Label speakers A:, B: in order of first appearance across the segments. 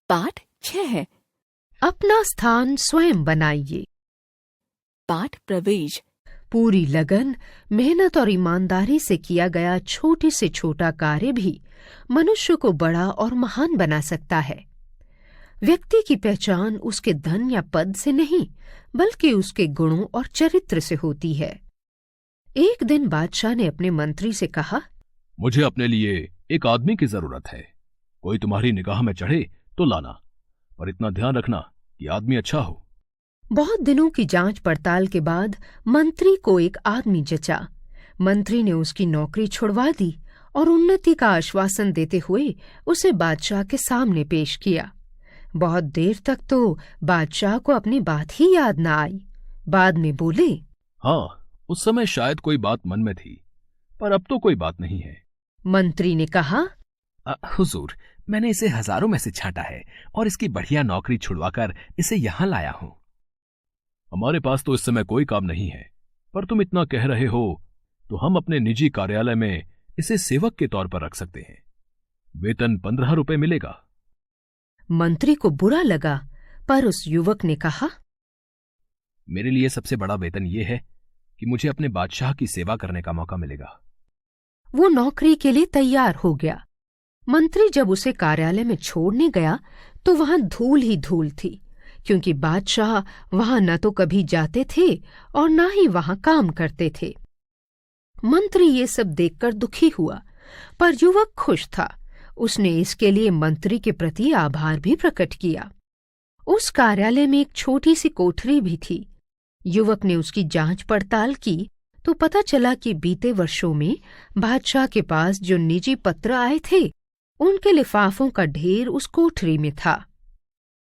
A: पाठ 6।
B: अपना स्थान स्वयं बनाइए।
A: पाठ प्रवेश।
B: पूरी लगन, मेहनत और ईमानदारी से किया गया छोटे से छोटा कार्य भी मनुष्य को बड़ा और महान बना सकता है। व्यक्ति की पहचान उसके धन या पद से नहीं, बल्कि उसके गुणों और चरित्र से होती है। एक दिन बादशाह ने अपने मंत्री से कहा,
C: मुझे अपने लिए एक आदमी की जरूरत है। कोई तुम्हारी निगाह में चढ़े तो लाना, पर इतना ध्यान रखना कि आदमी अच्छा हो।
B: बहुत दिनों की जांच पड़ताल के बाद मंत्री को एक आदमी जचा। मंत्री ने उसकी नौकरी छुड़वा दी और उन्नति का आश्वासन देते हुए उसे बादशाह के सामने पेश किया। बहुत देर तक तो बादशाह को अपनी बात ही याद न आई। बाद में बोले,
C: हाँ, उस समय शायद कोई बात मन में थी, पर अब तो कोई बात नहीं है।
B: मंत्री ने कहा,
D: हुजूर, मैंने इसे हजारों में से छांटा है और इसकी बढ़िया नौकरी छुड़वाकर इसे यहां लाया हूं।
C: हमारे पास तो इस समय कोई काम नहीं है, पर तुम इतना कह रहे हो तो हम अपने निजी कार्यालय में इसे सेवक के तौर पर रख सकते हैं। वेतन 15 रुपए मिलेगा।
B: मंत्री को बुरा लगा, पर उस युवक ने कहा,
D: मेरे लिए सबसे बड़ा वेतन यह है कि मुझे अपने बादशाह की सेवा करने का मौका मिलेगा।
B: वो नौकरी के लिए तैयार हो गया। मंत्री जब उसे कार्यालय में छोड़ने गया तो वहां धूल ही धूल थी, क्योंकि बादशाह वहां न तो कभी जाते थे और न ही वहां काम करते थे। मंत्री ये सब देखकर दुखी हुआ, पर युवक खुश था। उसने इसके लिए मंत्री के प्रति आभार भी प्रकट किया। उस कार्यालय में एक छोटी सी कोठरी भी थी। युवक ने उसकी जांच पड़ताल की तो पता चला कि बीते वर्षों में बादशाह के पास जो निजी पत्र आए थे, उनके लिफाफों का ढेर उस कोठरी में था।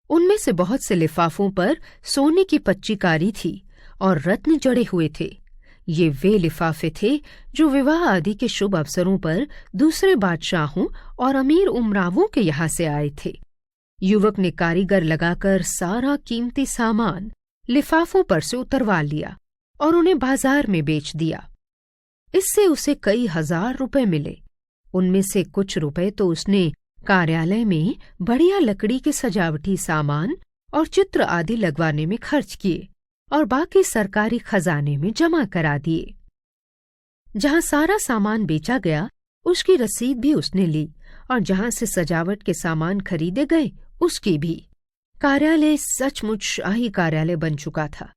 B: उनमें से बहुत से लिफाफों पर सोने की पच्चीकारी थी और रत्न जड़े हुए थे। ये वे लिफाफे थे जो विवाह आदि के शुभ अवसरों पर दूसरे बादशाहों और अमीर उमरावों के यहाँ से आए थे। युवक ने कारीगर लगाकर सारा कीमती सामान लिफाफों पर से उतरवा लिया और उन्हें बाजार में बेच दिया। इससे उसे कई हजार रुपए मिले। उनमें से कुछ रुपए तो उसने कार्यालय में बढ़िया लकड़ी के सजावटी सामान और चित्र आदि लगवाने में खर्च किए और बाकी सरकारी खजाने में जमा करा दिए। जहां सारा सामान बेचा गया, उसकी रसीद भी उसने ली और जहां से सजावट के सामान खरीदे गए, उसकी भी। कार्यालय सचमुच शाही कार्यालय बन चुका था।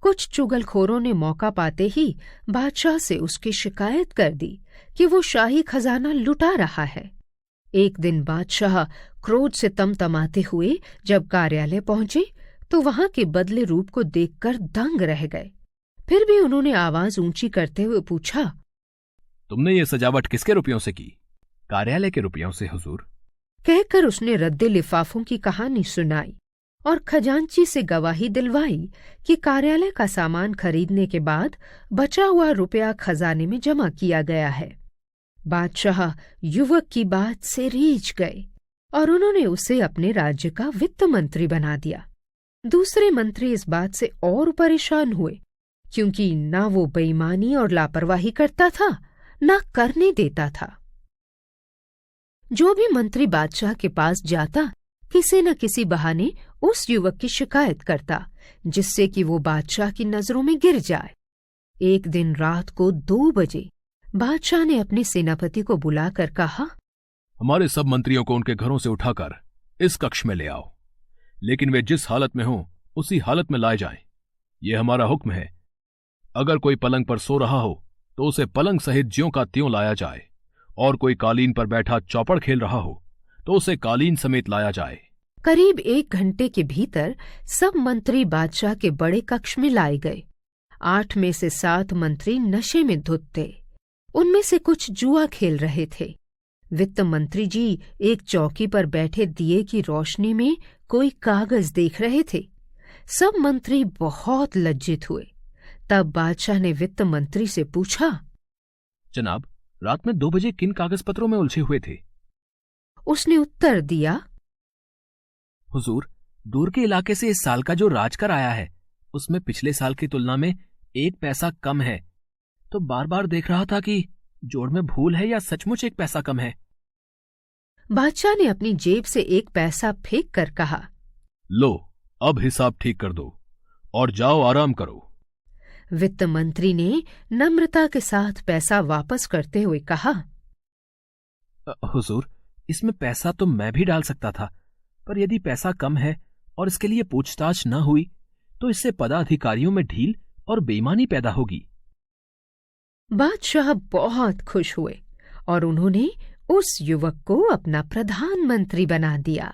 B: कुछ चुगलखोरों ने मौका पाते ही बादशाह से उसकी शिकायत कर दी कि वो शाही खजाना लुटा रहा है। एक दिन बादशाह क्रोध से तमतमाते हुए जब कार्यालय पहुंचे तो वहां के बदले रूप को देखकर दंग रह गए। फिर भी उन्होंने आवाज ऊंची करते हुए पूछा,
D: तुमने ये सजावट किसके रुपयों से की? कार्यालय के रुपयों से, हुजूर।
B: कहकर उसने रद्दे लिफाफों की कहानी सुनाई और खजांची से गवाही दिलवाई कि कार्यालय का सामान खरीदने के बाद बचा हुआ रुपया खजाने में जमा किया गया है। बादशाह युवक की बात से रीझ गए और उन्होंने उसे अपने राज्य का वित्त मंत्री बना दिया। दूसरे मंत्री इस बात से और परेशान हुए, क्योंकि ना वो बेईमानी और लापरवाही करता था, ना करने देता था। जो भी मंत्री बादशाह के पास जाता, किसी न किसी बहाने उस युवक की शिकायत करता, जिससे कि वो बादशाह की नजरों में गिर जाए। एक दिन रात को 2 बजे बादशाह ने अपने सेनापति को बुलाकर कहा,
C: हमारे सब मंत्रियों को उनके घरों से उठाकर इस कक्ष में ले आओ, लेकिन वे जिस हालत में हों उसी हालत में लाए जाएं। ये हमारा हुक्म है। अगर कोई पलंग पर सो रहा हो तो उसे पलंग सहित ज्यों का त्यों लाया जाए, और कोई कालीन पर बैठा चौपड़ खेल रहा हो तो उसे कालीन समेत लाया जाए।
B: करीब 1 घंटे के भीतर सब मंत्री बादशाह के बड़े कक्ष में लाए गए। 8 में से 7 मंत्री नशे में धुत थे। उनमें से कुछ जुआ खेल रहे थे। वित्त मंत्री जी एक चौकी पर बैठे दिए की रोशनी में कोई कागज देख रहे थे। सब मंत्री बहुत लज्जित हुए। तब बादशाह ने वित्त मंत्री से पूछा,
D: जनाब, रात में 2 बजे किन कागज पत्रों में उलझे हुए थे?
B: उसने उत्तर दिया,
D: हुजूर, दूर के इलाके से इस साल का जो राजकर आया है, उसमें पिछले साल की तुलना में 1 पैसा कम है। तो बार बार देख रहा था कि जोड़ में भूल है या सचमुच 1 पैसा कम है।
B: बादशाह ने अपनी जेब से एक पैसा फेंक कर कहा,
C: लो, अब हिसाब ठीक कर दो और जाओ आराम करो।
B: वित्त मंत्री ने नम्रता के साथ पैसा वापस करते हुए कहा,
D: हुजूर, इसमें पैसा तो मैं भी डाल सकता था, पर यदि पैसा कम है और इसके लिए पूछताछ न हुई तो इससे पदाधिकारियों में ढील और बेईमानी पैदा होगी।
B: बादशाह बहुत खुश हुए और उन्होंने उस युवक को अपना प्रधानमंत्री बना दिया।